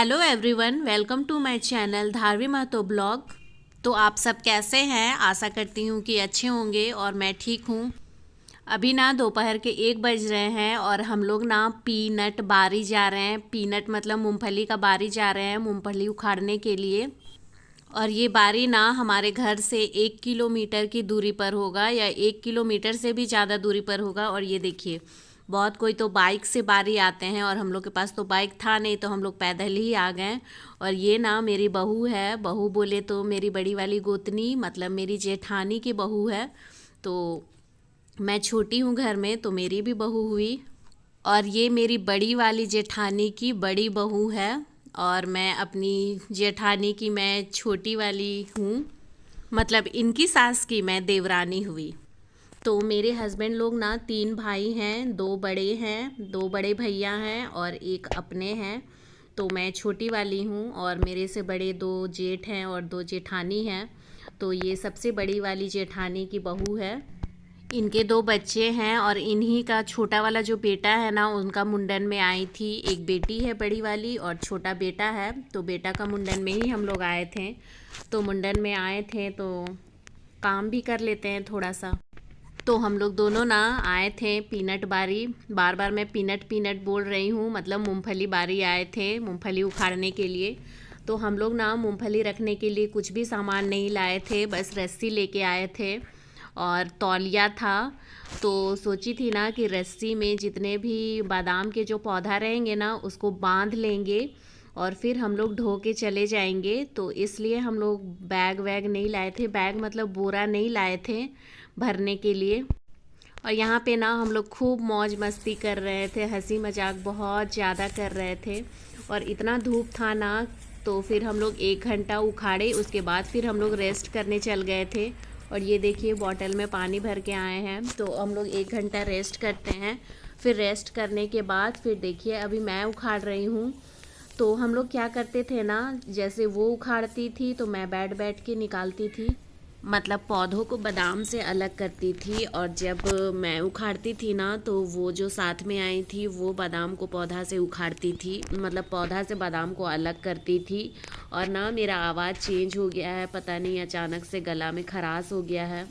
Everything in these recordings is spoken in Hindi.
Hello everyone, welcome to my channel Dharvi Mahato vlog. तो आप सब कैसे हैं? आशा करती हूँ कि अच्छे होंगे और मैं ठीक हूँ। अभी ना दोपहर के 1 बज रहे हैं और हम लोग ना पीनट बारी जा रहे हैं। पीनट मतलब मूंगफली का बारी जा रहे हैं, मूंगफली उखाड़ने के लिए। और ये बारी ना हमारे घर से 1 किलोमीटर की दूरी पर होगा या 1 किलोमीटर से भी ज़्यादा दूरी पर होगा। और ये देखिए, बहुत कोई तो बाइक से बारी आते हैं और हम लोग के पास तो बाइक था नहीं, तो हम लोग पैदल ही आ गए। और ये ना मेरी बहू है, बहू बोले तो मेरी बड़ी वाली गोतनी मतलब मेरी जेठानी की बहू है। तो मैं छोटी हूँ घर में, तो मेरी भी बहू हुई। और ये मेरी बड़ी वाली जेठानी की बड़ी बहू है और मैं अपनी जेठानी की मैं छोटी वाली हूँ, मतलब इनकी सास की मैं देवरानी हुई। तो मेरे हस्बैंड लोग ना 3 भाई हैं, 2 बड़े हैं, 2 बड़े भैया हैं और एक अपने हैं। तो मैं छोटी वाली हूँ और मेरे से बड़े 2 जेठ हैं और 2 जेठानी हैं। तो ये सबसे बड़ी वाली जेठानी की बहू है। इनके 2 बच्चे हैं और इन्हीं का छोटा वाला जो बेटा है ना, उनका मुंडन में आई थी। एक बेटी है बड़ी वाली और छोटा बेटा है, तो बेटा का मुंडन में ही हम लोग आए थे। तो मुंडन में आए थे तो काम भी कर लेते हैं थोड़ा सा। तो हम लोग दोनों ना आए थे पीनट बारी। बार बार मैं पीनट पीनट बोल रही हूँ, मतलब मूंगफली बारी आए थे मूंगफली उखाड़ने के लिए। तो हम लोग ना मूंगफली रखने के लिए कुछ भी सामान नहीं लाए थे, बस रस्सी लेके आए थे और तौलिया था। तो सोची थी ना कि रस्सी में जितने भी बादाम के जो पौधा रहेंगे ना, उसको बांध लेंगे और फिर हम लोग ढो के चले जाएंगे। तो इसलिए हम लोग बैग वैग नहीं लाए थे, बैग मतलब बोरा नहीं लाए थे भरने के लिए। और यहाँ पे ना हम लोग खूब मौज मस्ती कर रहे थे, हंसी मजाक बहुत ज़्यादा कर रहे थे। और इतना धूप था ना, तो फिर हम लोग 1 घंटा उखाड़े, उसके बाद फिर हम लोग रेस्ट करने चल गए थे। और ये देखिए बॉटल में पानी भर के आए हैं। तो हम लोग 1 घंटा रेस्ट करते हैं, फिर रेस्ट करने के बाद फिर देखिए अभी मैं उखाड़ रही हूँ। तो हम लोग क्या करते थे ना, जैसे वो उखाड़ती थी तो मैं बैठ बैठ के निकालती थी, मतलब पौधों को बादाम से अलग करती थी। और जब मैं उखाड़ती थी ना, तो वो जो साथ में आई थी वो बादाम को पौधा से उखाड़ती थी, मतलब पौधा से बादाम को अलग करती थी। और ना मेरा आवाज़ चेंज हो गया है, पता नहीं अचानक से गला में खराश हो गया है।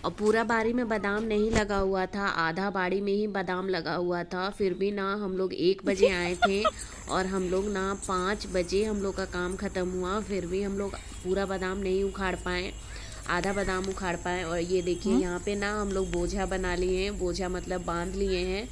और पूरा बाड़ी में बादाम नहीं लगा हुआ था, आधा बाड़ी में ही बादाम लगा हुआ था। फिर भी ना हम लोग 1 बजे आए थे और हम लोग ना 5 बजे हम लोग का काम ख़त्म हुआ। फिर भी हम लोग पूरा बादाम नहीं उखाड़ पाए, आधा बादाम उखाड़ पाए। और ये देखिए यहाँ पे ना हम लोग बोझा बना लिए हैं, बोझा मतलब बांध लिए हैं,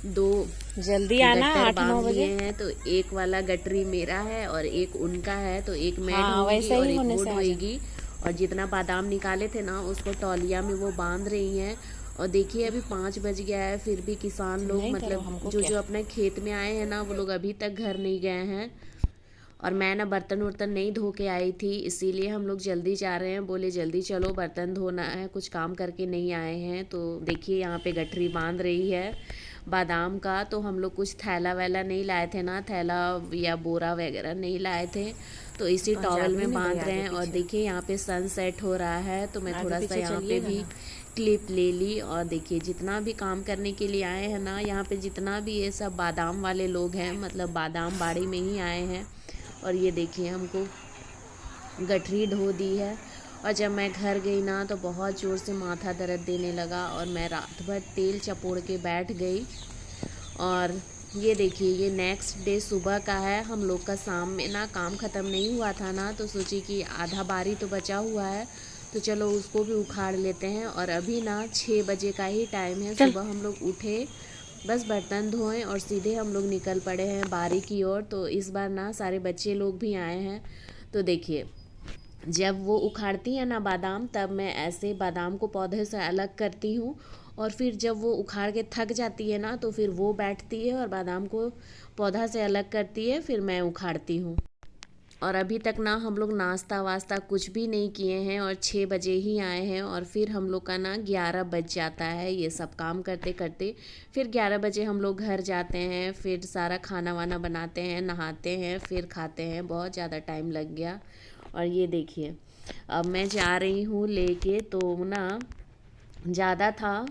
2 जल्दी आना गट्टर 8-9 बांध लिए बजे। हैं। तो एक वाला गटरी मेरा है और एक उनका है, तो एक मैं हाँ, ढोऊंगी वैसे और ही एक होने वो से आ जाना। ढोएगी। और जितना बादाम निकाले थे ना, उसको तौलिया में वो बांध रही हैं। और देखिए अभी 5 बज गया है, फिर भी किसान लोग नहीं करो, मतलब हमको जो क्या। जो अपने खेत में आए हैं ना, वो लोग अभी तक घर नहीं गए हैं। और मैं ना बर्तन वर्तन नहीं धो के आई थी, इसीलिए हम लोग जल्दी जा रहे हैं। बोले जल्दी चलो, बर्तन धोना है, कुछ काम करके नहीं आए हैं। तो देखिए यहाँ पे गठरी बांध रही है बादाम का। तो हम लोग कुछ थैला वैला नहीं लाए थे ना, थैला या बोरा वगैरह नहीं लाए थे, तो इसी टॉवल पंजाबी में में भाई बांध रहे आगे हैं। और पीछे, देखिए यहाँ पे सनसेट हो रहा है, तो मैं आगे थोड़ा सा पीछे यहाँ पे चलिएगा भी ना। क्लिप ले ली। और देखिए जितना भी काम करने के लिए आए हैं ना, यहाँ पे जितना भी ये सब बादाम वाले लोग हैं, मतलब बादाम बाड़ी में ही आए हैं। और ये देखिए हमको गठरी ढो दी है। और जब मैं घर गई ना, तो बहुत ज़ोर से माथा दर्द देने लगा और मैं रात भर तेल चपोड़ के बैठ गई। और ये देखिए ये नेक्स्ट डे सुबह का है। हम लोग का शाम में ना काम ख़त्म नहीं हुआ था ना, तो सोची कि आधा बारी तो बचा हुआ है, तो चलो उसको भी उखाड़ लेते हैं। और अभी ना 6 बजे का ही टाइम है, चल। सुबह हम लोग उठे, बस बर्तन धोएं और सीधे हम लोग निकल पड़े हैं बारी की ओर। तो इस बार ना सारे बच्चे लोग भी आए हैं। तो देखिए जब वो उखाड़ती है ना बादाम, तब मैं ऐसे बादाम को पौधे से अलग करती हूँ। और फिर जब वो उखाड़ के थक जाती है ना, तो फिर वो बैठती है और बादाम को पौधा से अलग करती है, फिर मैं उखाड़ती हूँ। और अभी तक ना हम लोग नाश्ता वास्ता कुछ भी नहीं किए हैं और 6 बजे ही आए हैं। और फिर हम लोग का ना 11 बज जाता है ये सब काम करते करते। फिर 11 बजे हम लोग घर जाते हैं, फिर सारा खाना वाना बनाते हैं, नहाते हैं, फिर खाते हैं। बहुत ज़्यादा टाइम लग गया। और ये देखिए अब मैं जा रही हूँ लेके, तो ना ज़्यादा था,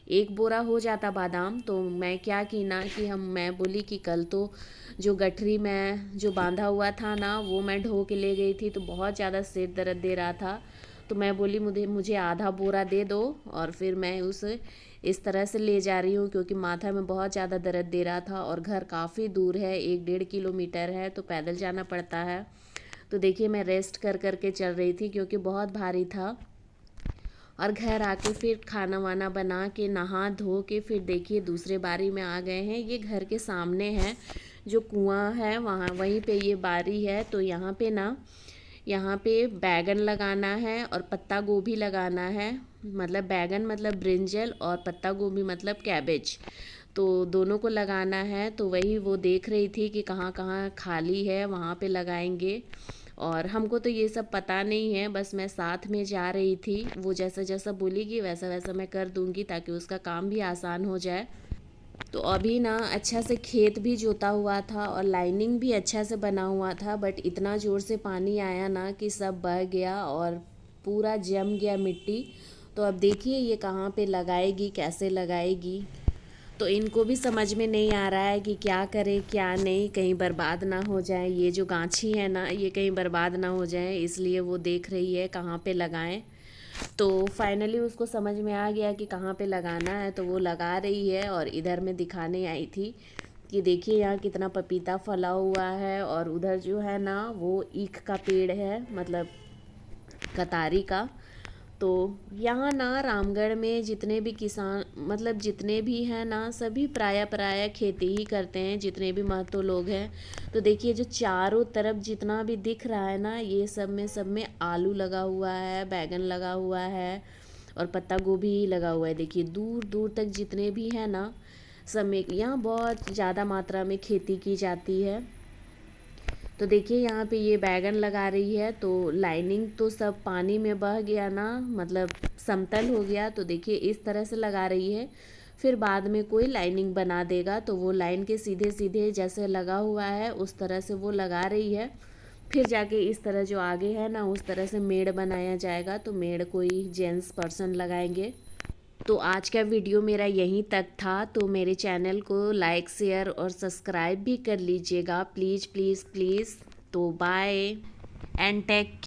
एक बोरा हो जाता बादाम। तो मैं क्या की ना कि मैं बोली कि कल तो जो गठरी में जो बांधा हुआ था ना वो मैं ढो के ले गई थी, तो बहुत ज़्यादा सिर दर्द दे रहा था। तो मैं बोली मुझे आधा बोरा दे दो, और फिर मैं उस इस तरह से ले जा रही हूँ क्योंकि माथा में बहुत ज़्यादा दर्द दे रहा था और घर काफ़ी दूर है, 1-1.5 किलोमीटर है, तो पैदल जाना पड़ता है। तो देखिए मैं रेस्ट कर कर के चल रही थी क्योंकि बहुत भारी था। और घर आके फिर खाना वाना बना के नहा धो के फिर देखिए दूसरे बारी में आ गए हैं। ये घर के सामने है जो कुआं है, वहाँ वहीं पे ये बारी है। तो यहाँ पे बैगन लगाना है और पत्ता गोभी लगाना है। मतलब बैगन मतलब ब्रिंजल और पत्ता गोभी मतलब कैबेज, तो दोनों को लगाना है। तो वही वो देख रही थी कि कहाँ कहाँ खाली है वहाँ पे लगाएंगे। और हमको तो ये सब पता नहीं है, बस मैं साथ में जा रही थी। वो जैसा जैसा बोलेगी वैसा वैसा मैं कर दूंगी ताकि उसका काम भी आसान हो जाए। तो अभी ना अच्छा से खेत भी जोता हुआ था और लाइनिंग भी अच्छा से बना हुआ था, बट इतना ज़ोर से पानी आया ना कि सब बह गया और पूरा जम गया मिट्टी। तो अब देखिए ये कहाँ पे लगाएगी, कैसे लगाएगी। तो इनको भी समझ में नहीं आ रहा है कि क्या करे क्या नहीं, कहीं बर्बाद ना हो जाए। ये जो गांछी है ना ये कहीं बर्बाद ना हो जाए, इसलिए वो देख रही है कहाँ पे लगाएं। तो फाइनली उसको समझ में आ गया कि कहाँ पे लगाना है, तो वो लगा रही है। और इधर मैं दिखाने आई थी कि देखिए यहाँ कितना पपीता फला हुआ है, और उधर जो है ना वो ईख का पेड़ है, मतलब कतारी का। तो यहाँ ना रामगढ़ में जितने भी किसान मतलब जितने भी हैं ना सभी प्राय खेती ही करते हैं, जितने भी महतो लोग हैं। तो देखिए जो चारों तरफ जितना भी दिख रहा है ना ये सब में आलू लगा हुआ है, बैगन लगा हुआ है और पत्ता गोभी लगा हुआ है। देखिए दूर दूर तक जितने भी हैं ना सब में यहाँ बहुत ज़्यादा मात्रा में खेती की जाती है। तो देखिए यहाँ पे ये बैगन लगा रही है, तो लाइनिंग तो सब पानी में बह गया ना, मतलब समतल हो गया। तो देखिए इस तरह से लगा रही है, फिर बाद में कोई लाइनिंग बना देगा। तो वो लाइन के सीधे सीधे जैसे लगा हुआ है उस तरह से वो लगा रही है। फिर जाके इस तरह जो आगे है ना उस तरह से मेड़ बनाया जाएगा, तो मेड़ कोई जेंट्स पर्सन लगाएंगे। तो आज का वीडियो मेरा यहीं तक था। तो मेरे चैनल को लाइक शेयर और सब्सक्राइब भी कर लीजिएगा, प्लीज़ प्लीज़ प्लीज़। तो बाय एंड टेक